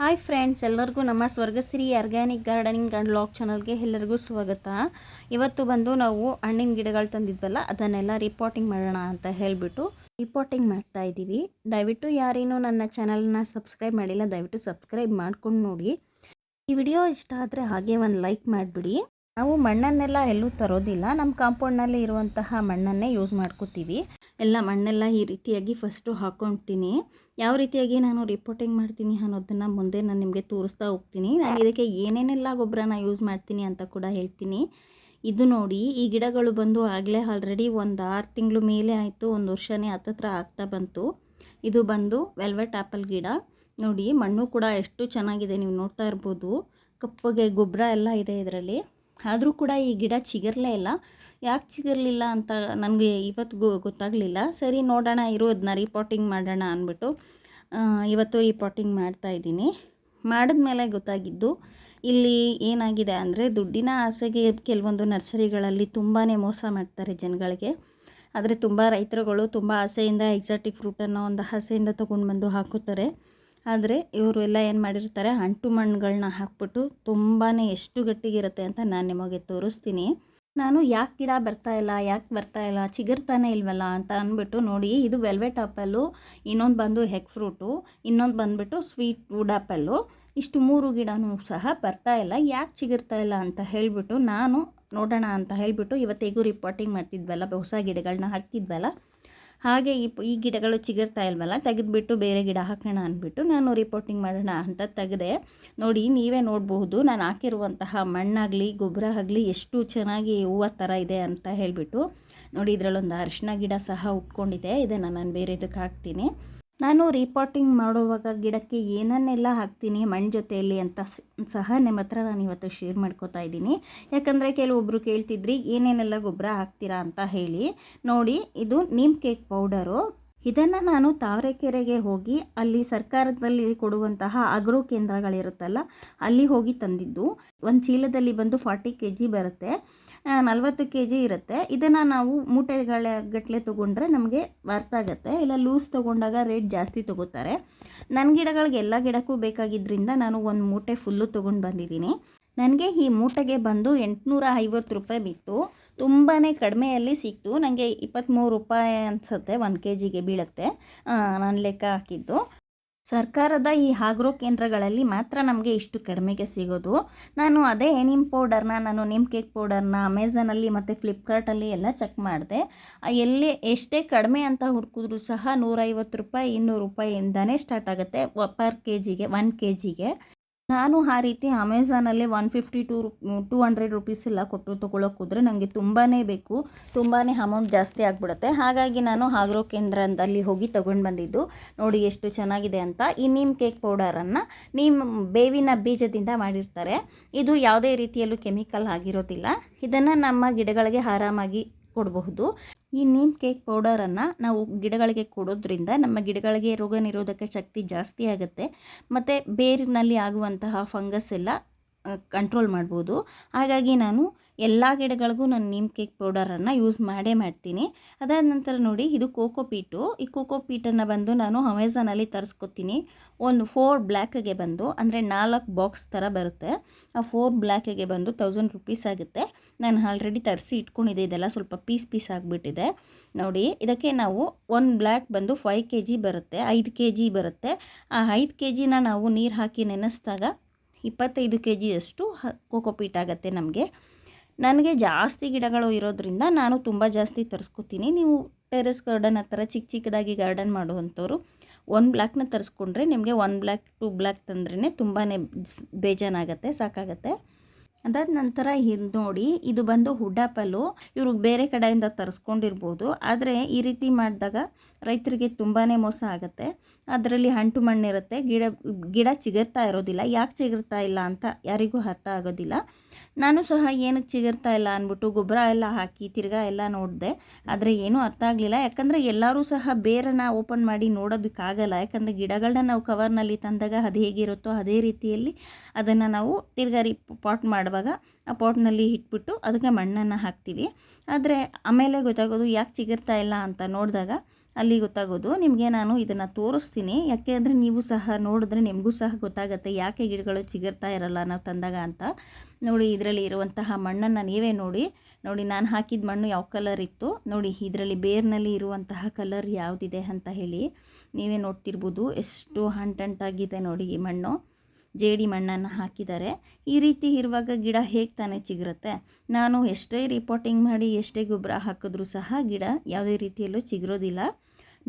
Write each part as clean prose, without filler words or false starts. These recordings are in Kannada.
ಹಾಯ್ ಫ್ರೆಂಡ್ಸ್, ಎಲ್ಲರಿಗೂ ನಮ್ಮ ಸ್ವರ್ಗಶ್ರೀ ಆರ್ಗ್ಯಾನಿಕ್ ಗಾರ್ಡನಿಂಗ್ ಆ್ಯಂಡ್ ವ್ಲಾಗ್ ಚಾನಲ್ಗೆ ಎಲ್ಲರಿಗೂ ಸ್ವಾಗತ. ಇವತ್ತು ಬಂದು ನಾವು ಹಣ್ಣಿನ ಗಿಡಗಳು ತಂದಿದ್ವಲ್ಲ, ಅದನ್ನೆಲ್ಲ ರಿಪೋರ್ಟಿಂಗ್ ಮಾಡೋಣ ಅಂತ ಹೇಳಿಬಿಟ್ಟು ರಿಪೋರ್ಟಿಂಗ್ ಮಾಡ್ತಾ ಇದ್ದೀವಿ. ದಯವಿಟ್ಟು ಯಾರೇನೂ ನನ್ನ ಚಾನಲ್ನ ಸಬ್ಸ್ಕ್ರೈಬ್ ಮಾಡಿಲ್ಲ, ದಯವಿಟ್ಟು ಸಬ್ಸ್ಕ್ರೈಬ್ ಮಾಡ್ಕೊಂಡು ನೋಡಿ. ಈ ವಿಡಿಯೋ ಇಷ್ಟ ಆದರೆ ಹಾಗೆ ಒಂದು ಲೈಕ್ ಮಾಡಿಬಿಡಿ. ನಾವು ಮಣ್ಣನ್ನೆಲ್ಲ ಎಲ್ಲೂ ತರೋದಿಲ್ಲ, ನಮ್ಮ ಕಾಂಪೌಂಡ್ನಲ್ಲಿ ಇರುವಂತಹ ಮಣ್ಣನ್ನೇ ಯೂಸ್ ಮಾಡ್ಕೋತೀವಿ. ಎಲ್ಲ ಮಣ್ಣೆಲ್ಲ ಈ ರೀತಿಯಾಗಿ ಫಸ್ಟು ಹಾಕ್ಕೊಳ್ತೀನಿ. ಯಾವ ರೀತಿಯಾಗಿ ನಾನು ರಿಪೋರ್ಟಿಂಗ್ ಮಾಡ್ತೀನಿ ಅನ್ನೋದನ್ನು ಮುಂದೆ ನಾನು ನಿಮಗೆ ತೋರಿಸ್ತಾ ಹೋಗ್ತೀನಿ. ನಾನು ಇದಕ್ಕೆ ಏನೇನೆಲ್ಲ ಗೊಬ್ಬರನ ಯೂಸ್ ಮಾಡ್ತೀನಿ ಅಂತ ಕೂಡ ಹೇಳ್ತೀನಿ. ಇದು ನೋಡಿ, ಈ ಗಿಡಗಳು ಬಂದು ಆಗಲೇ ಆಲ್ರೆಡಿ ಒಂದು 6 ತಿಂಗಳು ಮೇಲೆ ಆಯಿತು, 1 ವರ್ಷನೇ ಹತ್ತತ್ರ ಆಗ್ತಾ ಬಂತು. ಇದು ಬಂದು ವೆಲ್ವೆಟ್ ಆ್ಯಪಲ್ ಗಿಡ ನೋಡಿ. ಮಣ್ಣು ಕೂಡ ಎಷ್ಟು ಚೆನ್ನಾಗಿದೆ, ನೀವು ನೋಡ್ತಾ ಇರ್ಬೋದು. ಕಪ್ಪಗೆ ಗೊಬ್ಬರ ಎಲ್ಲ ಇದೆ ಇದರಲ್ಲಿ. ಆದರೂ ಕೂಡ ಈ ಗಿಡ ಚಿಗುರಲೇ ಇಲ್ಲ. ಯಾಕೆ ಚಿಗುರಲಿಲ್ಲ ಅಂತ ನನಗೆ ಇವತ್ತು ಗೊತ್ತಾಗಲಿಲ್ಲ. ಸರಿ ನೋಡೋಣ ಇರೋದನ್ನ ರಿಪೋರ್ಟಿಂಗ್ ಮಾಡೋಣ ಅಂದ್ಬಿಟ್ಟು ಇವತ್ತು ರಿಪೋರ್ಟಿಂಗ್ ಮಾಡ್ತಾಯಿದ್ದೀನಿ. ಮಾಡಿದ್ಮೇಲೆ ಗೊತ್ತಾಗಿದ್ದು, ಇಲ್ಲಿ ಏನಾಗಿದೆ ಅಂದರೆ, ದುಡ್ಡಿನ ಆಸೆಗೆ ಕೆಲವೊಂದು ನರ್ಸರಿಗಳಲ್ಲಿ ತುಂಬಾ ಮೋಸ ಮಾಡ್ತಾರೆ ಜನಗಳಿಗೆ. ಆದರೆ ತುಂಬ ರೈತರುಗಳು ತುಂಬ ಆಸೆಯಿಂದ ಎಕ್ಸಾಟಿಕ್ ಫ್ರೂಟನ್ನು ಒಂದು ಆಸೆಯಿಂದ ತೊಗೊಂಡು ಬಂದು ಹಾಕುತ್ತಾರೆ. ಆದರೆ ಇವರು ಎಲ್ಲ ಏನು ಮಾಡಿರ್ತಾರೆ, ಅಂಟು ಮಣ್ಣುಗಳನ್ನ ಹಾಕ್ಬಿಟ್ಟು ತುಂಬಾ ಎಷ್ಟು ಗಟ್ಟಿಗಿರುತ್ತೆ ಅಂತ ನಾನು ನಿಮಗೆ ತೋರಿಸ್ತೀನಿ. ನಾನು ಯಾಕೆ ಗಿಡ ಯಾಕೆ ಬರ್ತಾ ಇಲ್ಲ ಚಿಗುರ್ತಾನೆ ಇಲ್ವಲ್ಲ ಅಂತ ಅಂದ್ಬಿಟ್ಟು ನೋಡಿ. ಇದು ವೆಲ್ವೆಟ್ ಆ್ಯಪಲ್ಲು, ಇನ್ನೊಂದು ಬಂದು ಹೆಗ್ ಫ್ರೂಟು, ಇನ್ನೊಂದು ಬಂದುಬಿಟ್ಟು ಸ್ವೀಟ್ ವುಡ್ ಆ್ಯಪಲ್ಲು. ಇಷ್ಟು 3 ಗಿಡನೂ ಸಹ ಬರ್ತಾ ಇಲ್ಲ. ಯಾಕೆ ಚಿಗುರ್ತಾ ಇಲ್ಲ ಅಂತ ಹೇಳಿಬಿಟ್ಟು ನಾನು ನೋಡೋಣ ಅಂತ ಹೇಳಿಬಿಟ್ಟು ಇವತ್ತಿಗೂ ರಿಪೋರ್ಟಿಂಗ್ ಮಾಡ್ತಿದ್ವಲ್ಲ, ಹೊಸ ಗಿಡಗಳನ್ನ ಹಾಕ್ತಿದ್ವಲ್ಲ, ಹಾಗೆ ಈ ಗಿಡಗಳು ಚಿಗುರ್ತಾ ಇಲ್ವಲ್ಲ, ತೆಗೆದುಬಿಟ್ಟು ಬೇರೆ ಗಿಡ ಹಾಕೋಣ ಅಂದ್ಬಿಟ್ಟು ನಾನು ರಿಪೋರ್ಟಿಂಗ್ ಮಾಡೋಣ ಅಂತ ತೆಗೆದೆ. ನೋಡಿ, ನೀವೇ ನೋಡಬಹುದು ನಾನು ಹಾಕಿರುವಂತಹ ಮಣ್ಣಾಗಲಿ ಗೊಬ್ಬರ ಆಗಲಿ ಎಷ್ಟು ಚೆನ್ನಾಗಿ ಹೂವು ಥರ ಇದೆ ಅಂತ ಹೇಳಿಬಿಟ್ಟು. ನೋಡಿ, ಇದರಲ್ಲೊಂದು ಅರಿಶಿನ ಗಿಡ ಸಹ ಉಟ್ಕೊಂಡಿದೆ. ಇದನ್ನು ನಾನು ಬೇರೆ ಇದಕ್ಕೆ ಹಾಕ್ತೀನಿ. ನಾನು ರಿಪೋರ್ಟಿಂಗ್ ಮಾಡುವಾಗ ಗಿಡಕ್ಕೆ ಏನನ್ನೆಲ್ಲ ಹಾಕ್ತೀನಿ ಮಣ್ಣು ಜೊತೆಯಲ್ಲಿ ಅಂತ ಸಹ ನಿಮ್ಮ ಹತ್ರ ನಾನು ಇವತ್ತು ಶೇರ್ ಮಾಡ್ಕೋತಾ ಇದ್ದೀನಿ. ಯಾಕಂದರೆ ಕೆಲವೊಬ್ಬರು ಕೇಳ್ತಿದ್ರಿ ಏನೇನೆಲ್ಲ ಗೊಬ್ಬರ ಹಾಕ್ತೀರಾ ಅಂತ ಹೇಳಿ. ನೋಡಿ, ಇದು ನೀಮ್ ಕೇಕ್ ಪೌಡರು. ಇದನ್ನು ನಾನು ತಾವರೆಕೆರೆಗೆ ಹೋಗಿ ಅಲ್ಲಿ ಸರ್ಕಾರದಲ್ಲಿ ಕೊಡುವಂತಹ ಅಗ್ರೋ ಕೇಂದ್ರಗಳಿರುತ್ತಲ್ಲ, ಅಲ್ಲಿ ಹೋಗಿ ತಂದಿದ್ದು. ಒಂದು ಚೀಲದಲ್ಲಿ ಬಂದು 40 kg ಬರುತ್ತೆ, 40 kg ಇರುತ್ತೆ. ಇದನ್ನು ನಾವು ಮೂಟೆಗಳ ಗಟ್ಟಲೆ ತೊಗೊಂಡ್ರೆ ನಮಗೆ ವರ್ತ್ ಆಗುತ್ತೆ. ಇಲ್ಲ ಲೂಸ್ ತೊಗೊಂಡಾಗ ರೇಟ್ ಜಾಸ್ತಿ ತೊಗೋತಾರೆ. ನನ್ನ ಗಿಡಗಳಿಗೆ ಎಲ್ಲ ಗಿಡಕ್ಕೂ ಬೇಕಾಗಿದ್ದರಿಂದ ನಾನು ಒಂದು ಮೂಟೆ ಫುಲ್ಲು ತೊಗೊಂಡು ಬಂದಿದ್ದೀನಿ. ನನಗೆ ಈ ಮೂಟೆಗೆ ಬಂದು 850 ರೂಪಾಯಿ ಬಿತ್ತು. ತುಂಬಾ ಕಡಿಮೆಯಲ್ಲಿ ಸಿಕ್ತು. ನನಗೆ 23 ರೂಪಾಯಿ ಅನಿಸುತ್ತೆ 1 kgಗೆ ಬೀಳುತ್ತೆ. ನಾನು ಲೆಕ್ಕ ಹಾಕಿದ್ದು. ಸರ್ಕಾರದ ಈ ಆಗ್ರೋ ಕೇಂದ್ರಗಳಲ್ಲಿ ಮಾತ್ರ ನಮಗೆ ಇಷ್ಟು ಕಡಿಮೆಗೆ ಸಿಗೋದು. ನಾನು ಅದೇ ನಾನು ನೀಮ್ ಕೇಕ್ ಪೌಡರ್ನ ಅಮೆಝಾನಲ್ಲಿ ಮತ್ತು ಫ್ಲಿಪ್ಕಾರ್ಟಲ್ಲಿ ಎಲ್ಲ ಚೆಕ್ ಮಾಡಿದೆ. ಎಲ್ಲಿ ಎಷ್ಟೇ ಕಡಿಮೆ ಅಂತ ಹುಡುಕಿದ್ರು ಸಹ 150 ರೂಪಾಯಿ 200 ರೂಪಾಯಿಯಿಂದನೇ ಸ್ಟಾರ್ಟ್ ಆಗುತ್ತೆ ಪರ್ kgಗೆ, 1 kgಗೆ. ನಾನು ಆ ರೀತಿ ಅಮೆಝಾನಲ್ಲಿ 150 to 200 ರೂಪೀಸ್ ಎಲ್ಲ ಕೊಟ್ಟು ತೊಗೊಳಕ್ಕೆ ಹೋದರೆ ನನಗೆ ತುಂಬಾ ಬೇಕು, ತುಂಬಾ ಅಮೌಂಟ್ ಜಾಸ್ತಿ ಆಗಿಬಿಡುತ್ತೆ. ಹಾಗಾಗಿ ನಾನು ಆಗ್ರೋ ಕೇಂದ್ರದಲ್ಲಿ ಹೋಗಿ ತೊಗೊಂಡು ಬಂದಿದ್ದು. ನೋಡಿ ಎಷ್ಟು ಚೆನ್ನಾಗಿದೆ ಅಂತ. ಈ ನೀಮ್ ಕೇಕ್ ಪೌಡರನ್ನು ಬೇವಿನ ಬೀಜದಿಂದ ಮಾಡಿರ್ತಾರೆ. ಇದು ಯಾವುದೇ ರೀತಿಯಲ್ಲೂ ಕೆಮಿಕಲ್ ಆಗಿರೋದಿಲ್ಲ. ಇದನ್ನು ನಮ್ಮ ಗಿಡಗಳಿಗೆ ಆರಾಮಾಗಿ ಕೊಡಬಹುದು. ಈ ನೀಮ್ ಕೇಕ್ ಪೌಡರನ್ನು ನಾವು ಗಿಡಗಳಿಗೆ ಕೊಡೋದ್ರಿಂದ ನಮ್ಮ ಗಿಡಗಳಿಗೆ ರೋಗ ನಿರೋಧಕ ಶಕ್ತಿ ಜಾಸ್ತಿ ಆಗುತ್ತೆ ಮತ್ತು ಬೇರಿನಲ್ಲಿ ಆಗುವಂತಹ ಫಂಗಸ್ ಎಲ್ಲ ಕಂಟ್ರೋಲ್ ಮಾಡ್ಬೋದು. ಹಾಗಾಗಿ ನಾನು ಎಲ್ಲ ಗಿಡಗಳಿಗೂ ನಾನು ನೀಮ್ ಕೇಕ್ ಪೌಡರನ್ನು ಯೂಸ್ ಮಾಡ್ತೀನಿ. ಅದಾದ ನಂತರ ನೋಡಿ, ಇದು ಕೋಕೋಪೀಟು. ಈ ಕೋಕೋಪೀಟನ್ನು ಬಂದು ನಾನು ಅಮೆಝಾನಲ್ಲಿ ತರಿಸ್ಕೊತೀನಿ. ಒಂದು 4 ಬ್ಲ್ಯಾಕ್ಗೆ ಬಂದು, ಅಂದರೆ 4 ಬಾಕ್ಸ್ ಥರ ಬರುತ್ತೆ. ಆ 4 ಬ್ಲ್ಯಾಕ್ಗೆ ಬಂದು 1000 ರೂಪೀಸ್ ಆಗುತ್ತೆ. ನಾನು ಆಲ್ರೆಡಿ ತರಿಸಿ ಇಟ್ಕೊಂಡಿದ್ದೆ. ಇದೆಲ್ಲ ಸ್ವಲ್ಪ ಪೀಸ್ ಆಗಿಬಿಟ್ಟಿದೆ. ನೋಡಿ, ಇದಕ್ಕೆ ನಾವು 1 ಬ್ಲ್ಯಾಕ್ ಬಂದು 5 kg ಬರುತ್ತೆ, 5 kg ಬರುತ್ತೆ. ಆ 5 kgನ ನಾವು ನೀರು ಹಾಕಿ ನೆನೆಸಿದಾಗ 25 kg ಅಷ್ಟು ಕೋಕೋಪೀಟ್ ಆಗುತ್ತೆ ನಮಗೆ. ನನಗೆ ಜಾಸ್ತಿ ಗಿಡಗಳು ಇರೋದ್ರಿಂದ ನಾನು ತುಂಬ ಜಾಸ್ತಿ ತರಿಸ್ಕೊತೀನಿ. ನೀವು ಟೆರೆಸ್ ಗಾರ್ಡನ್ ಆ ಥರ ಚಿಕ್ಕದಾಗಿ ಗಾರ್ಡನ್ ಮಾಡುವಂಥವ್ರು 1 ಬ್ಲ್ಯಾಕ್ನ ತರಿಸ್ಕೊಂಡ್ರೆ ನಿಮಗೆ 1 ಬ್ಲ್ಯಾಕ್ 2 ಬ್ಲ್ಯಾಕ್ ತಂದ್ರೇ ತುಂಬಾ ಬೇಜಾನಾಗುತ್ತೆ, ಸಾಕಾಗುತ್ತೆ. ಅದಾದ ನಂತರ ಇದು ನೋಡಿ, ಇದು ಬಂದು ವುಡ್ ಆ್ಯಪಲ್ಲು. ಇವ್ರಿಗೆ ಬೇರೆ ಕಡೆಯಿಂದ ತರಿಸ್ಕೊಂಡಿರ್ಬೋದು. ಆದರೆ ಈ ರೀತಿ ಮಾಡಿದಾಗ ರೈತರಿಗೆ ತುಂಬಾ ಮೋಸ ಆಗುತ್ತೆ. ಅದರಲ್ಲಿ ಅಂಟು ಮಣ್ಣಿರುತ್ತೆ, ಗಿಡ ಚಿಗುರ್ತಾ ಇರೋದಿಲ್ಲ. ಯಾಕೆ ಚಿಗುರ್ತಾ ಇಲ್ಲ ಅಂತ ಯಾರಿಗೂ ಅರ್ಥ ಆಗೋದಿಲ್ಲ. ನಾನು ಸಹ ಏನಕ್ಕೆ ಚಿಗುರ್ತಾ ಇಲ್ಲ ಅಂದ್ಬಿಟ್ಟು ಗೊಬ್ಬರ ಎಲ್ಲ ಹಾಕಿ ತಿರ್ಗಾ ಎಲ್ಲ ನೋಡಿದೆ, ಆದರೆ ಏನೂ ಅರ್ಥ ಆಗಲಿಲ್ಲ. ಯಾಕಂದರೆ ಎಲ್ಲರೂ ಸಹ ಬೇರನ್ನು ಓಪನ್ ಮಾಡಿ ನೋಡೋದಕ್ಕಾಗಲ್ಲ. ಯಾಕಂದರೆ ಗಿಡಗಳನ್ನ ನಾವು ಕವರ್ನಲ್ಲಿ ತಂದಾಗ ಅದು ಹೇಗಿರುತ್ತೋ ಅದೇ ರೀತಿಯಲ್ಲಿ ಅದನ್ನು ನಾವು ತಿರ್ಗಾ ಪಾಟ್ ಮಾಡುವಾಗ ಆ ಪಾಟ್ನಲ್ಲಿ ಇಟ್ಬಿಟ್ಟು ಅದಕ್ಕೆ ಮಣ್ಣನ್ನು ಹಾಕ್ತೀವಿ. ಆದರೆ ಆಮೇಲೆ ಗೊತ್ತಾಗೋದು ಯಾಕೆ ಚಿಗುರ್ತಾ ಇಲ್ಲ ಅಂತ ನೋಡಿದಾಗ ಅಲ್ಲಿ ಗೊತ್ತಾಗೋದು ನಿಮಗೆ. ನಾನು ಇದನ್ನು ತೋರಿಸ್ತೀನಿ, ಯಾಕೆ ಅಂದರೆ ನೀವು ಸಹ ನೋಡಿದ್ರೆ ನಿಮಗೂ ಸಹ ಗೊತ್ತಾಗುತ್ತೆ ಯಾಕೆ ಗಿಡಗಳು ಚಿಗುರ್ತಾ ಇರಲ್ಲ ನಾವು ತಂದಾಗ ಅಂತ. ನೋಡಿ, ಇದರಲ್ಲಿ ಇರುವಂತಹ ಮಣ್ಣನ್ನು ನೀವೇ ನೋಡಿ. ನಾನು ಹಾಕಿದ ಮಣ್ಣು ಯಾವ ಕಲರ್ ಇತ್ತು ನೋಡಿ, ಇದರಲ್ಲಿ ಬೇರ್ನಲ್ಲಿ ಇರುವಂತಹ ಕಲರ್ ಯಾವುದಿದೆ ಅಂತ ಹೇಳಿ ನೀವೇ ನೋಡ್ತಿರ್ಬೋದು. ಎಷ್ಟು ಅಂಟಂಟಾಗಿದೆ ನೋಡಿ ಈ ಮಣ್ಣು. ಜೇಡಿ ಮಣ್ಣನ್ನು ಹಾಕಿದ್ದಾರೆ. ಈ ರೀತಿ ಇರುವಾಗ ಗಿಡ ಹೇಗೆ ತಾನೇ ಚಿಗುರುತ್ತೆ? ನಾನು ಎಷ್ಟೇ ರಿಪೋರ್ಟಿಂಗ್ ಮಾಡಿ ಎಷ್ಟೇ ಗೊಬ್ಬರ ಹಾಕಿದ್ರೂ ಸಹ ಗಿಡ ಯಾವುದೇ ರೀತಿಯಲ್ಲೂ ಚಿಗುರೋದಿಲ್ಲ.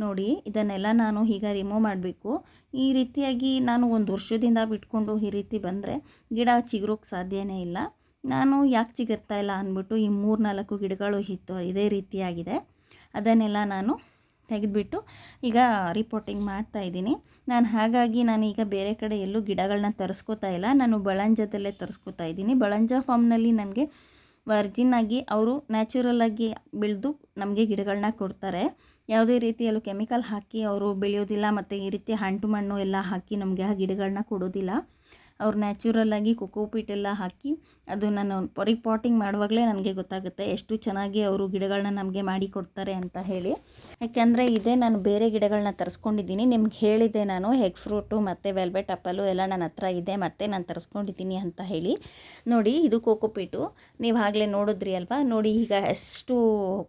ನೋಡಿ, ಇದನ್ನೆಲ್ಲ ನಾನು ಈಗ ರಿಮೂವ್ ಮಾಡಬೇಕು. ಈ ರೀತಿಯಾಗಿ ನಾನು 1 ವರ್ಷದಿಂದ ಬಿಟ್ಕೊಂಡು ಈ ರೀತಿ ಬಂದರೆ ಗಿಡ ಚಿಗುರೋಕ್ಕೆ ಸಾಧ್ಯನೇ ಇಲ್ಲ. ನಾನು ಯಾಕೆ ಚಿಗುರ್ತಾ ಇಲ್ಲ ಅಂದ್ಬಿಟ್ಟು ಈ 3-4 ಗಿಡಗಳು ಇತ್ತು ಇದೇ ರೀತಿಯಾಗಿದೆ. ಅದನ್ನೆಲ್ಲ ನಾನು ತೆಗೆದುಬಿಟ್ಟು ಈಗ ರಿಪೋರ್ಟಿಂಗ್ ಮಾಡ್ತಾಯಿದ್ದೀನಿ. ಹಾಗಾಗಿ ಈಗ ಬೇರೆ ಕಡೆ ಎಲ್ಲೂ ಗಿಡಗಳನ್ನ ತರಿಸ್ಕೋತಾ ಇಲ್ಲ. ನಾನು ಬಳಂಜದಲ್ಲೇ ತರಿಸ್ಕೋತಾ ಇದ್ದೀನಿ. ಬಳಂಜ ಫಾರ್ಮ್ನಲ್ಲಿ ನನಗೆ ವರ್ಜಿನ್ನಾಗಿ ಅವರು ನ್ಯಾಚುರಲಾಗಿ ಬೆಳೆದು ನಮಗೆ ಗಿಡಗಳನ್ನ ಕೊಡ್ತಾರೆ. ಯಾವುದೇ ರೀತಿಯಲ್ಲೂ ಕೆಮಿಕಲ್ ಹಾಕಿ ಅವರು ಬೆಳೆಯೋದಿಲ್ಲ, ಮತ್ತು ಈ ರೀತಿ ಅಂಟು ಮಣ್ಣು ಎಲ್ಲ ಹಾಕಿ ನಮಗೆ ಆ ಗಿಡಗಳನ್ನ ಕೊಡೋದಿಲ್ಲ. ಅವ್ರು ನ್ಯಾಚುರಲಾಗಿ ಕೊಕೋಪೀಟ್ ಎಲ್ಲ ಹಾಕಿ ಅದು ನಾನು ರಿಪಾಟಿಂಗ್ ಮಾಡುವಾಗಲೇ ನನಗೆ ಗೊತ್ತಾಗುತ್ತೆ ಎಷ್ಟು ಚೆನ್ನಾಗಿ ಅವರು ಗಿಡಗಳನ್ನ ನಮಗೆ ಮಾಡಿ ಕೊಡ್ತಾರೆ ಅಂತ ಹೇಳಿ. ಯಾಕೆಂದರೆ ಇದೇ ನಾನು ಬೇರೆ ಗಿಡಗಳನ್ನ ತರಿಸ್ಕೊಂಡಿದ್ದೀನಿ. ನಿಮ್ಗೆ ಹೇಳಿದ್ದೆ ನಾನು ಎಗ್ ಫ್ರೂಟು ಮತ್ತು ವೆಲ್ವೆಟ್ ಆ್ಯಪಲು ಎಲ್ಲ ನನ್ನ ಹತ್ರ ಇದೆ, ಮತ್ತು ನಾನು ತರಿಸ್ಕೊಂಡಿದ್ದೀನಿ ಅಂತ ಹೇಳಿ. ನೋಡಿ, ಇದು ಕೋಕೋಪೀಟು. ನೀವು ಆಗಲೇ ನೋಡಿದ್ರಿ ಅಲ್ವಾ? ನೋಡಿ, ಈಗ ಎಷ್ಟು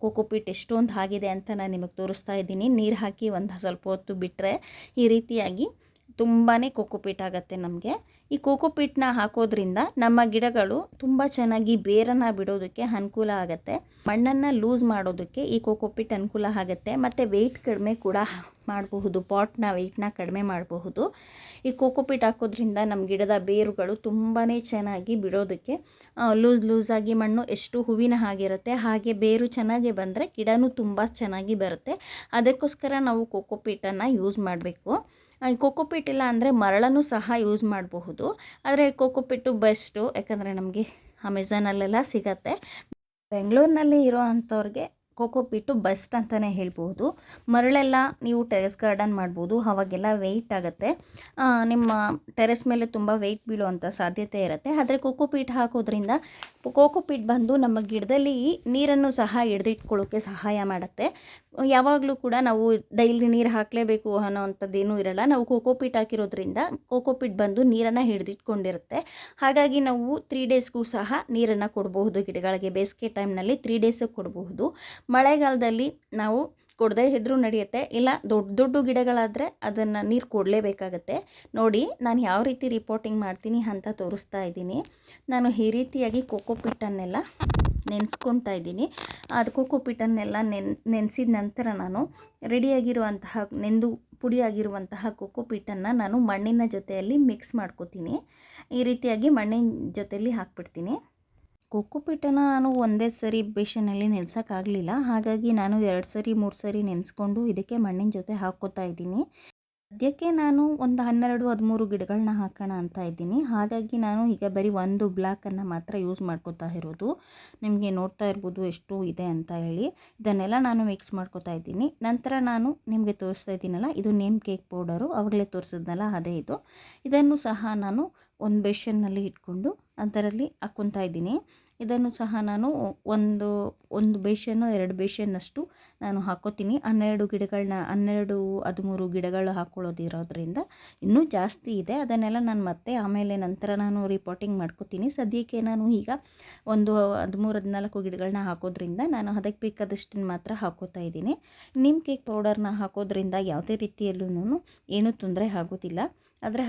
ಕೋಕೋಪೀಟ್ ಎಷ್ಟೊಂದು ಆಗಿದೆ ಅಂತ ನಾನು ನಿಮಗೆ ತೋರಿಸ್ತಾ ಇದ್ದೀನಿ. ನೀರು ಹಾಕಿ ಒಂದು ಸ್ವಲ್ಪ ಹೊತ್ತು ಬಿಟ್ಟರೆ ಈ ರೀತಿಯಾಗಿ ತುಂಬಾ ಕೋಕೋಪೀಟ್ ಆಗುತ್ತೆ ನಮಗೆ. ಈ ಕೋಕೋಪೀಟ್ನ ಹಾಕೋದ್ರಿಂದ ನಮ್ಮ ಗಿಡಗಳು ತುಂಬ ಚೆನ್ನಾಗಿ ಬೇರನ್ನು ಬಿಡೋದಕ್ಕೆ ಅನುಕೂಲ ಆಗುತ್ತೆ. ಮಣ್ಣನ್ನು ಲೂಸ್ ಮಾಡೋದಕ್ಕೆ ಈ ಕೋಕೋಪೀಟ್ ಅನುಕೂಲ ಆಗುತ್ತೆ. ಮತ್ತು ವೆಯ್ಟ್ ಕಡಿಮೆ ಕೂಡ ಮಾಡಬಹುದು, ಪಾಟ್ನ ವೆಯ್ಟ್ನ ಕಡಿಮೆ ಮಾಡಬಹುದು. ಈ ಕೋಕೋಪೀಟ್ ಹಾಕೋದ್ರಿಂದ ನಮ್ಮ ಗಿಡದ ಬೇರುಗಳು ತುಂಬಾ ಚೆನ್ನಾಗಿ ಬಿಡೋದಕ್ಕೆ ಲೂಸಾಗಿ ಮಣ್ಣು ಎಷ್ಟು ಹೂವಿನ ಹಾಗಿರುತ್ತೆ ಹಾಗೆ ಬೇರು ಚೆನ್ನಾಗಿ ಬಂದರೆ ಗಿಡನೂ ತುಂಬ ಚೆನ್ನಾಗಿ ಬರುತ್ತೆ. ಅದಕ್ಕೋಸ್ಕರ ನಾವು ಕೋಕೋಪೀಟನ್ನು ಯೂಸ್ ಮಾಡಬೇಕು. ಕೋಕೋಪೀಟ್ ಇಲ್ಲ ಅಂದರೆ ಮರಳನ್ನು ಸಹ ಯೂಸ್ ಮಾಡಬಹುದು. ಆದರೆ ಕೋಕೋಪೀಟು ಬೆಸ್ಟು, ಯಾಕಂದರೆ ನಮಗೆ ಅಮೆಝಾನಲ್ಲೆಲ್ಲ ಸಿಗತ್ತೆ. ಬೆಂಗಳೂರಿನಲ್ಲಿ ಇರೋ ಅಂಥವ್ರಿಗೆ ಕೋಕೋಪೀಟು ಬೆಸ್ಟ್ ಅಂತಲೇ ಹೇಳ್ಬೋದು. ಮರಳೆಲ್ಲ ನೀವು ಟೆರೆಸ್ ಗಾರ್ಡನ್ ಮಾಡ್ಬೋದು, ಅವಾಗೆಲ್ಲ ವೆಯ್ಟ್ ಆಗುತ್ತೆ. ನಿಮ್ಮ ಟೆರೆಸ್ ಮೇಲೆ ತುಂಬ ವೆಯ್ಟ್ ಬೀಳುವಂಥ ಸಾಧ್ಯತೆ ಇರುತ್ತೆ. ಆದರೆ ಕೋಕೋಪೀಟ್ ಹಾಕೋದ್ರಿಂದ ಕೋಕೋಪೀಟ್ ಬಂದು ನಮ್ಮ ಗಿಡದಲ್ಲಿ ನೀರನ್ನು ಸಹ ಹಿಡಿದಿಟ್ಕೊಳ್ಳೋಕ್ಕೆ ಸಹಾಯ ಮಾಡುತ್ತೆ. ಯಾವಾಗಲೂ ಕೂಡ ನಾವು ಡೈಲಿ ನೀರು ಹಾಕಲೇಬೇಕು ಅನ್ನೋವಂಥದ್ದೇನೂ ಇರಲ್ಲ. ನಾವು ಕೋಕೋಪೀಟ್ ಹಾಕಿರೋದ್ರಿಂದ ಕೋಕೋಪೀಟ್ ಬಂದು ನೀರನ್ನು ಹಿಡಿದಿಟ್ಕೊಂಡಿರುತ್ತೆ. ಹಾಗಾಗಿ ನಾವು 3 ಡೇಸ್ಗೂ ಸಹ ನೀರನ್ನು ಕೊಡಬಹುದು ಗಿಡಗಳಿಗೆ. ಬೇಸಿಗೆ ಟೈಮ್ನಲ್ಲಿ 3 ಡೇಸಿಗೆ ಕೊಡಬಹುದು. ಮಳೆಗಾಲದಲ್ಲಿ ನಾವು ಕೊಡದೇ ಇದ್ರೂ ನಡೆಯುತ್ತೆ. ಇಲ್ಲ ದೊಡ್ಡ ಗಿಡಗಳಾದರೆ ಅದನ್ನು ನೀರು ಕೊಡಲೇಬೇಕಾಗತ್ತೆ. ನೋಡಿ, ನಾನು ಯಾವ ರೀತಿ ರಿಪೋರ್ಟಿಂಗ್ ಮಾಡ್ತೀನಿ ಅಂತ ತೋರಿಸ್ತಾ ಇದ್ದೀನಿ. ನಾನು ಈ ರೀತಿಯಾಗಿ ಕೋಕೋಪೀಟನ್ನೆಲ್ಲ ನೆನೆಸ್ಕೊತಾ ಇದ್ದೀನಿ. ಅದು ಕೋಕೋಪೀಟನ್ನೆಲ್ಲ ನೆನೆಸಿದ ನಂತರ ನಾನು ರೆಡಿಯಾಗಿರುವಂತಹ ನೆಂದು ಪುಡಿಯಾಗಿರುವಂತಹ ಕೋಕೋಪೀಟನ್ನು ನಾನು ಮಣ್ಣಿನ ಜೊತೆಯಲ್ಲಿ ಮಿಕ್ಸ್ ಮಾಡ್ಕೋತೀನಿ. ಈ ರೀತಿಯಾಗಿ ಮಣ್ಣಿನ ಜೊತೆಯಲ್ಲಿ ಹಾಕ್ಬಿಡ್ತೀನಿ. ಕೋಕೋಪೀಟನ್ನು ನಾನು ಒಂದೇ ಸರಿ ಬೇಷನಲ್ಲಿ ನೆನೆಸೋಕ್ಕಾಗಲಿಲ್ಲ. ಹಾಗಾಗಿ ನಾನು 2 ಸರಿ 3 ಸರಿ ನೆನೆಸ್ಕೊಂಡು ಇದಕ್ಕೆ ಮಣ್ಣಿನ ಜೊತೆ ಹಾಕ್ಕೋತಾ ಇದ್ದೀನಿ. ಸದ್ಯಕ್ಕೆ ನಾನು ಒಂದು 12-13 ಗಿಡಗಳನ್ನ ಹಾಕೋಣ ಅಂತ ಇದ್ದೀನಿ. ಹಾಗಾಗಿ ನಾನು ಈಗ ಬರೀ ಒಂದು ಬ್ಲಾಕನ್ನು ಮಾತ್ರ ಯೂಸ್ ಮಾಡ್ಕೋತಾ ಇರೋದು. ನಿಮಗೆ ನೋಡ್ತಾ ಇರ್ಬೋದು ಎಷ್ಟು ಇದೆ ಅಂತ ಹೇಳಿ. ಇದನ್ನೆಲ್ಲ ನಾನು ಮಿಕ್ಸ್ ಮಾಡ್ಕೋತಾ ಇದ್ದೀನಿ. ನಂತರ ನಾನು ನಿಮಗೆ ತೋರಿಸ್ತಾ ಇದ್ದೀನಲ್ಲ, ಇದು ನೇಮ್ ಕೇಕ್ ಪೌಡರು, ಆವಾಗಲೇ ತೋರಿಸಿದ್ನಲ್ಲ ಅದೇ ಇದು. ಇದನ್ನು ಸಹ ನಾನು ಒಂದು ಬೇಷನ್ನಲ್ಲಿ ಇಟ್ಕೊಂಡು ಅದರಲ್ಲಿ ಹಾಕ್ಕೊತಾ ಇದ್ದೀನಿ. ಇದನ್ನು ಸಹ ನಾನು ಒಂದು ಬೇಷನ್ನು 2 ಬೇಷನ್ನಷ್ಟು ನಾನು ಹಾಕ್ಕೋತೀನಿ. 12-13 ಗಿಡಗಳು ಹಾಕ್ಕೊಳ್ಳೋದಿರೋದ್ರಿಂದ ಇನ್ನೂ ಜಾಸ್ತಿ ಇದೆ. ಅದನ್ನೆಲ್ಲ ನಾನು ಮತ್ತೆ ಆಮೇಲೆ ನಂತರ ನಾನು ರಿಪೋರ್ಟಿಂಗ್ ಮಾಡ್ಕೋತೀನಿ. ಸದ್ಯಕ್ಕೆ ನಾನು ಈಗ ಒಂದು 13-14 ಗಿಡಗಳನ್ನ ಹಾಕೋದ್ರಿಂದ ನಾನು ಅದಕ್ಕೆ ಬೇಕಾದಷ್ಟನ್ನು ಮಾತ್ರ ಹಾಕ್ಕೋತಾ ಇದ್ದೀನಿ. ನೀಮ್ ಕೇಕ್ ಪೌಡರ್ನ ಹಾಕೋದ್ರಿಂದ ಯಾವುದೇ ರೀತಿಯಲ್ಲೂ ಏನೂ ತೊಂದರೆ ಆಗೋದಿಲ್ಲ. ಆದರೆ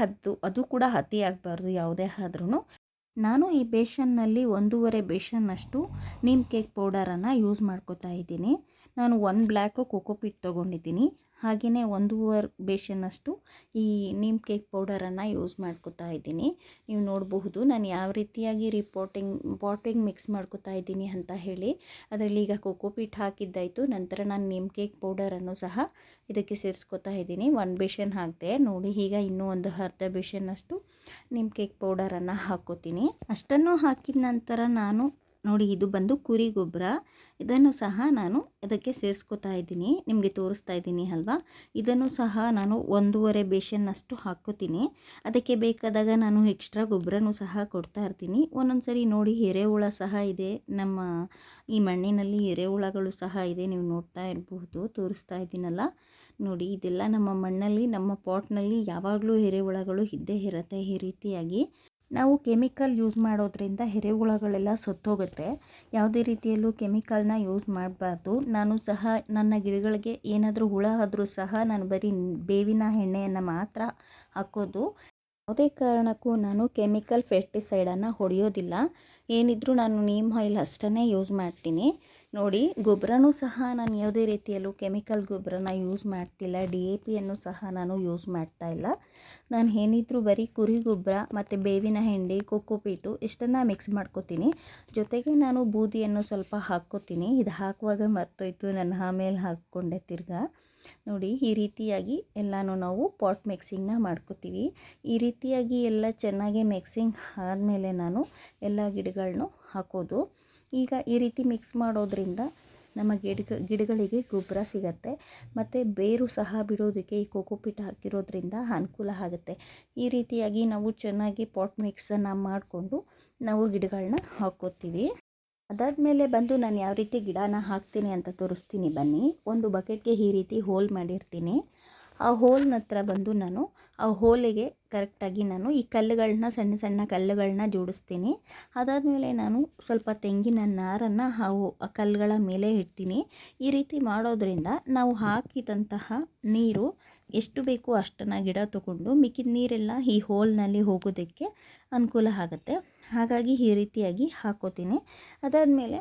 ಅದು ಕೂಡ ಅತಿ ಆಗಬಾರ್ದು ಯಾವುದೇ ಆದ್ರೂ. ನಾನು ಈ ಬೇಷನ್ನಲ್ಲಿ 1.5 ಬೇಷನ್ನಷ್ಟು ನೀಮ್ ಕೇಕ್ ಪೌಡರನ್ನು ಯೂಸ್ ಮಾಡ್ಕೋತಾ ಇದ್ದೀನಿ. ನಾನು 1 ಬ್ಲ್ಯಾಕು ಕೋಕೋಪೀಟ್ ತೊಗೊಂಡಿದ್ದೀನಿ. ಹಾಗೆಯೇ 1.5 ಬೇಷನ್ನಷ್ಟು ಈ ನೀಮ್ ಕೇಕ್ ಪೌಡರನ್ನು ಯೂಸ್ ಮಾಡ್ಕೋತಾ ಇದ್ದೀನಿ. ನೀವು ನೋಡಬಹುದು ನಾನು ಯಾವ ರೀತಿಯಾಗಿ ಪಾಟಿಂಗ್ ಮಿಕ್ಸ್ ಮಾಡ್ಕೋತಾ ಇದ್ದೀನಿ ಅಂತ ಹೇಳಿ. ಅದರಲ್ಲಿ ಈಗ ಕೋಕೋಪೀಟ್ ಹಾಕಿದ್ದಾಯಿತು. ನಂತರ ನಾನು ನೀಮ್ ಕೇಕ್ ಪೌಡರನ್ನು ಸಹ ಇದಕ್ಕೆ ಸೇರಿಸ್ಕೋತಾ ಇದ್ದೀನಿ. 1 ಬೇಷನ್ ಹಾಕಿದೆ ನೋಡಿ. ಈಗ ಇನ್ನೂ ಒಂದು ಅರ್ಧ ಬೇಷನ್ನಷ್ಟು ನೀಮ್ ಕೇಕ್ ಪೌಡರನ್ನು ಹಾಕ್ಕೋತೀನಿ. ಅಷ್ಟನ್ನು ಹಾಕಿದ ನಂತರ ನಾನು ನೋಡಿ ಇದು ಬಂದು ಕುರಿ ಗೊಬ್ಬರ. ಇದನ್ನು ಸಹ ನಾನು ಅದಕ್ಕೆ ಸೇರಿಸ್ಕೊತಾ ಇದ್ದೀನಿ, ನಿಮಗೆ ತೋರಿಸ್ತಾ ಇದ್ದೀನಿ ಅಲ್ವಾ. ಇದನ್ನು ಸಹ ನಾನು 1.5 ಬೇಷನ್ನಷ್ಟು ಹಾಕ್ಕೋತೀನಿ. ಅದಕ್ಕೆ ಬೇಕಾದಾಗ ನಾನು ಎಕ್ಸ್ಟ್ರಾ ಗೊಬ್ಬರನೂ ಸಹ ಕೊಡ್ತಾ ಇರ್ತೀನಿ. ಒಂದೊಂದು ಸರಿ ನೋಡಿ ಎರೆಹುಳ ಸಹ ಇದೆ, ನಮ್ಮ ಈ ಮಣ್ಣಿನಲ್ಲಿ ಎರೆಹುಳಗಳು ಸಹ ಇದೆ, ನೀವು ನೋಡ್ತಾ ಇರಬಹುದು, ತೋರಿಸ್ತಾ ಇದ್ದೀನಲ್ಲ. ನೋಡಿ ಇದೆಲ್ಲ ನಮ್ಮ ಮಣ್ಣಲ್ಲಿ, ನಮ್ಮ ಪಾಟ್ನಲ್ಲಿ ಯಾವಾಗಲೂ ಎರೆಹುಳಗಳು ಇದ್ದೇ ಇರುತ್ತೆ. ಈ ರೀತಿಯಾಗಿ ನಾವು ಕೆಮಿಕಲ್ ಯೂಸ್ ಮಾಡೋದ್ರಿಂದ ಎರೆಹುಳಗಳೆಲ್ಲ ಸತ್ತೋಗುತ್ತೆ. ಯಾವುದೇ ರೀತಿಯಲ್ಲೂ ಕೆಮಿಕಲ್ನ ಯೂಸ್ ಮಾಡಬಾರ್ದು. ನಾನು ಸಹ ನನ್ನ ಗಿಡಗಳಿಗೆ ಏನಾದರೂ ಹುಳ ಆದರೂ ಸಹ ನಾನು ಬರೀ ಬೇವಿನ ಎಣ್ಣೆಯನ್ನು ಮಾತ್ರ ಹಾಕೋದು. ಯಾವುದೇ ಕಾರಣಕ್ಕೂ ನಾನು ಕೆಮಿಕಲ್ ಪೆಸ್ಟಿಸೈಡನ್ನು ಹೊಡೆಯೋದಿಲ್ಲ. ಏನಿದ್ರೂ ನಾನು ನೀಮ್ ಆಯಿಲ್ ಅಷ್ಟೇ ಯೂಸ್ ಮಾಡ್ತೀನಿ. ನೋಡಿ ಗೊಬ್ಬರನೂ ಸಹ ನಾನು ಯಾವುದೇ ರೀತಿಯಲ್ಲೂ ಕೆಮಿಕಲ್ ಗೊಬ್ಬರನ ಯೂಸ್ ಮಾಡ್ತಿಲ್ಲ. DAPಯನ್ನು ಸಹ ನಾನು ಯೂಸ್ ಮಾಡ್ತಾ ಇಲ್ಲ. ನಾನು ಏನಿದ್ರೂ ಬರೀ ಕುರಿ ಗೊಬ್ಬರ ಮತ್ತು ಬೇವಿನ ಹಿಂಡಿ, ಕೊಕೊಪೀಟು ಇಷ್ಟನ್ನು ಮಿಕ್ಸ್ ಮಾಡ್ಕೋತೀನಿ. ಜೊತೆಗೆ ನಾನು ಬೂದಿಯನ್ನು ಸ್ವಲ್ಪ ಹಾಕ್ಕೋತೀನಿ. ಇದು ಹಾಕುವಾಗ ಮರ್ತೋಯ್ತು, ನಾನು ಆಮೇಲೆ ಹಾಕ್ಕೊಂಡೆ ತಿರ್ಗಾ. ನೋಡಿ ಈ ರೀತಿಯಾಗಿ ಎಲ್ಲನೂ ನಾವು ಪಾಟ್ ಮಿಕ್ಸಿಂಗ್ನ ಮಾಡ್ಕೋತೀವಿ. ಈ ರೀತಿಯಾಗಿ ಎಲ್ಲ ಚೆನ್ನಾಗಿ ಮಿಕ್ಸಿಂಗ್ ಆದಮೇಲೆ ನಾನು ಎಲ್ಲ ಗಿಡಗಳನ್ನೂ ಹಾಕೋದು. ಈಗ ಈ ರೀತಿ ಮಿಕ್ಸ್ ಮಾಡೋದ್ರಿಂದ ನಮ್ಮ ಗಿಡಗಳಿಗೆ ಗೊಬ್ಬರ ಸಿಗತ್ತೆ ಮತ್ತು ಬೇರು ಸಹ ಬಿಡೋದಕ್ಕೆ ಈ ಕೋಕೋಪೀಟ್ ಹಾಕಿರೋದ್ರಿಂದ ಅನುಕೂಲ ಆಗುತ್ತೆ. ಈ ರೀತಿಯಾಗಿ ನಾವು ಚೆನ್ನಾಗಿ ಪಾಟ್ ಮಿಕ್ಸನ್ನು ಮಾಡಿಕೊಂಡು ನಾವು ಗಿಡಗಳನ್ನ ಹಾಕ್ಕೋತೀವಿ. ಅದಾದಮೇಲೆ ಬಂದು ನಾನು ಯಾವ ರೀತಿ ಗಿಡನ ಹಾಕ್ತೀನಿ ಅಂತ ತೋರಿಸ್ತೀನಿ ಬನ್ನಿ. ಒಂದು ಬಕೆಟ್ಗೆ ಈ ರೀತಿ ಹೋಲ್ ಮಾಡಿರ್ತೀನಿ. ಆ ಹೋಲ್ನ ಹತ್ರ ಬಂದು ನಾನು ಆ ಹೋಲಿಗೆ ಕರೆಕ್ಟಾಗಿ ನಾನು ಈ ಕಲ್ಲುಗಳನ್ನ, ಸಣ್ಣ ಸಣ್ಣ ಕಲ್ಲುಗಳನ್ನ ಜೋಡಿಸ್ತೀನಿ. ಅದಾದಮೇಲೆ ನಾನು ಸ್ವಲ್ಪ ತೆಂಗಿನ ನಾರನ್ನು ಆ ಕಲ್ಲುಗಳ ಮೇಲೆ ಇಡ್ತೀನಿ. ಈ ರೀತಿ ಮಾಡೋದ್ರಿಂದ ನಾವು ಹಾಕಿದಂತಹ ನೀರು ಎಷ್ಟು ಬೇಕೋ ಅಷ್ಟನ್ನು ಗಿಡ ತಗೊಂಡು ಮಿಕ್ಕಿದ ನೀರೆಲ್ಲ ಈ ಹೋಲ್ನಲ್ಲಿ ಹೋಗೋದಕ್ಕೆ ಅನುಕೂಲ ಆಗುತ್ತೆ. ಹಾಗಾಗಿ ಈ ರೀತಿಯಾಗಿ ಹಾಕ್ಕೋತೀನಿ. ಅದಾದಮೇಲೆ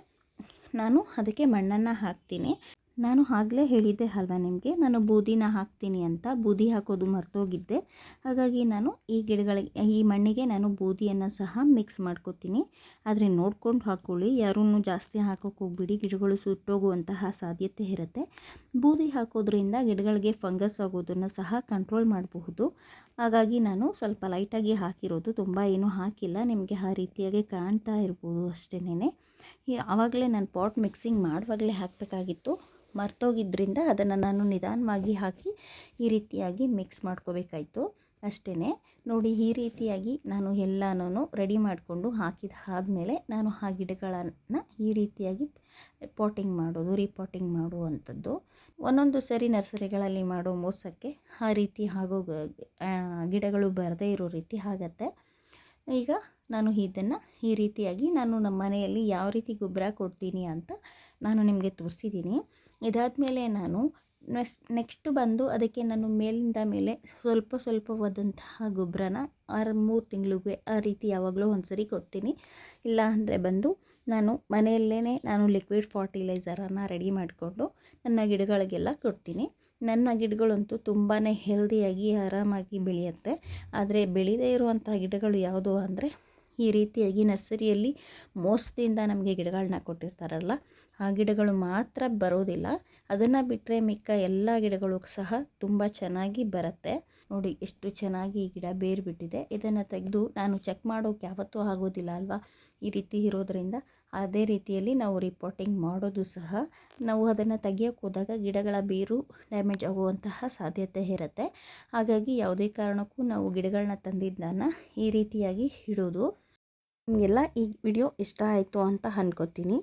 ನಾನು ಅದಕ್ಕೆ ಮಣ್ಣನ್ನು ಹಾಕ್ತೀನಿ. ನಾನು ಆಗಲೇ ಹೇಳಿದ್ದೆ ಅಲ್ವಾ ನಿಮಗೆ, ನಾನು ಬೂದಿನ ಹಾಕ್ತೀನಿ ಅಂತ. ಬೂದಿ ಹಾಕೋದು ಮರ್ತೋಗಿದ್ದೆ. ಹಾಗಾಗಿ ನಾನು ಈ ಮಣ್ಣಿಗೆ ನಾನು ಬೂದಿಯನ್ನು ಸಹ ಮಿಕ್ಸ್ ಮಾಡ್ಕೋತೀನಿ. ಆದರೆ ನೋಡ್ಕೊಂಡು ಹಾಕ್ಕೊಳ್ಳಿ, ಯಾರೂ ಜಾಸ್ತಿ ಹಾಕೋಕ್ಕೆ ಹೋಗ್ಬಿಡಿ, ಗಿಡಗಳು ಸುಟ್ಟೋಗುವಂತಹ ಸಾಧ್ಯತೆ ಇರುತ್ತೆ. ಬೂದಿ ಹಾಕೋದ್ರಿಂದ ಗಿಡಗಳಿಗೆ ಫಂಗಸ್ ಆಗೋದನ್ನು ಸಹ ಕಂಟ್ರೋಲ್ ಮಾಡಬಹುದು. ಹಾಗಾಗಿ ನಾನು ಸ್ವಲ್ಪ ಲೈಟಾಗಿ ಹಾಕಿರೋದು, ತುಂಬ ಏನೂ ಹಾಕಿಲ್ಲ. ನಿಮಗೆ ಆ ರೀತಿಯಾಗಿ ಕಾಣ್ತಾ ಇರ್ಬೋದು ಅಷ್ಟೇನೆ. ಆವಾಗಲೇ ನಾನು ಪಾಟ್ ಮಿಕ್ಸಿಂಗ್ ಮಾಡುವಾಗಲೇ ಹಾಕಬೇಕಾಗಿತ್ತು, ಮರ್ತೋಗಿದ್ದರಿಂದ ಅದನ್ನು ನಾನು ನಿಧಾನವಾಗಿ ಹಾಕಿ ಈ ರೀತಿಯಾಗಿ ಮಿಕ್ಸ್ ಮಾಡ್ಕೋಬೇಕಾಯಿತು ಅಷ್ಟೇ. ನೋಡಿ ಈ ರೀತಿಯಾಗಿ ನಾನು ಎಲ್ಲನೂ ರೆಡಿ ಮಾಡಿಕೊಂಡು ಆದಮೇಲೆ ನಾನು ಆ ಗಿಡಗಳನ್ನು ಈ ರೀತಿಯಾಗಿ ರೀಪಾಟಿಂಗ್ ಮಾಡುವಂಥದ್ದು. ಒಂದೊಂದು ಸರಿ ನರ್ಸರಿಗಳಲ್ಲಿ ಮಾಡೋ ಮೋಸಕ್ಕೆ ಆ ರೀತಿ ಗಿಡಗಳು ಬರದೇ ಇರೋ ರೀತಿ ಆಗತ್ತೆ. ಈಗ ನಾನು ಇದನ್ನು ಈ ರೀತಿಯಾಗಿ ನಾನು ನಮ್ಮ ಮನೆಯಲ್ಲಿ ಯಾವ ರೀತಿ ಗೊಬ್ಬರ ಕೊಡ್ತೀನಿ ಅಂತ ನಾನು ನಿಮಗೆ ತೋರಿಸಿದ್ದೀನಿ. ಇದಾದಮೇಲೆ ನಾನು ನೆಕ್ಸ್ಟ್ ಬಂದು ಅದಕ್ಕೆ ನಾನು ಮೇಲಿಂದ ಮೇಲೆ ಸ್ವಲ್ಪವಾದಂತಹ ಗೊಬ್ಬರನ 3 ತಿಂಗಳಿಗೆ ಆ ರೀತಿ ಯಾವಾಗಲೂ ಒಂದು ಸರಿ ಕೊಡ್ತೀನಿ. ಇಲ್ಲ ಅಂದರೆ ಬಂದು ನಾನು ಮನೆಯಲ್ಲೇ ನಾನು ಲಿಕ್ವಿಡ್ ಫರ್ಟಿಲೈಸರನ್ನು ರೆಡಿ ಮಾಡಿಕೊಂಡು ನನ್ನ ಗಿಡಗಳಿಗೆಲ್ಲ ಕೊಡ್ತೀನಿ. ನನ್ನ ಗಿಡಗಳಂತೂ ತುಂಬಾ ಹೆಲ್ದಿಯಾಗಿ ಆರಾಮಾಗಿ ಬೆಳೆಯುತ್ತೆ. ಆದರೆ ಬೆಳೀದೇ ಇರುವಂಥ ಗಿಡಗಳು ಯಾವುದು ಅಂದರೆ ಈ ರೀತಿಯಾಗಿ ನರ್ಸರಿಯಲ್ಲಿ ಮೋಸದಿಂದ ನಮಗೆ ಗಿಡಗಳನ್ನ ಕೊಟ್ಟಿರ್ತಾರಲ್ಲ, ಆ ಗಿಡಗಳು ಮಾತ್ರ ಬರೋದಿಲ್ಲ. ಅದನ್ನು ಬಿಟ್ಟರೆ ಮಿಕ್ಕ ಎಲ್ಲ ಗಿಡಗಳು ಸಹ ತುಂಬ ಚೆನ್ನಾಗಿ ಬರುತ್ತೆ. ನೋಡಿ ಎಷ್ಟು ಚೆನ್ನಾಗಿ ಈ ಗಿಡ ಬೇರು ಬಿಟ್ಟಿದೆ. ಇದನ್ನು ತೆಗೆದು ನಾನು ಚೆಕ್ ಮಾಡೋಕ್ಕೆ ಯಾವತ್ತೂ ಆಗೋದಿಲ್ಲ ಅಲ್ವಾ, ಈ ರೀತಿ ಇರೋದರಿಂದ. ಅದೇ ರೀತಿಯಲ್ಲಿ ನಾವು ರಿಪೋರ್ಟಿಂಗ್ ಮಾಡೋದು ಸಹ, ನಾವು ಅದನ್ನು ತೆಗಿಯೋಕ್ಕೆ ಹೋದಾಗ ಗಿಡಗಳ ಬೇರು ಡ್ಯಾಮೇಜ್ ಆಗುವಂತಹ ಸಾಧ್ಯತೆ ಇರುತ್ತೆ. ಹಾಗಾಗಿ ಯಾವುದೇ ಕಾರಣಕ್ಕೂ ನಾವು ಗಿಡಗಳನ್ನ ತಂದಿದ್ದನ್ನು ಈ ರೀತಿಯಾಗಿ ಇಡೋದು. ನಿಮಗೆಲ್ಲ ಈ ವಿಡಿಯೋ ಇಷ್ಟ ಆಯಿತು ಅಂತ ಅಂದ್ಕೋತೀನಿ.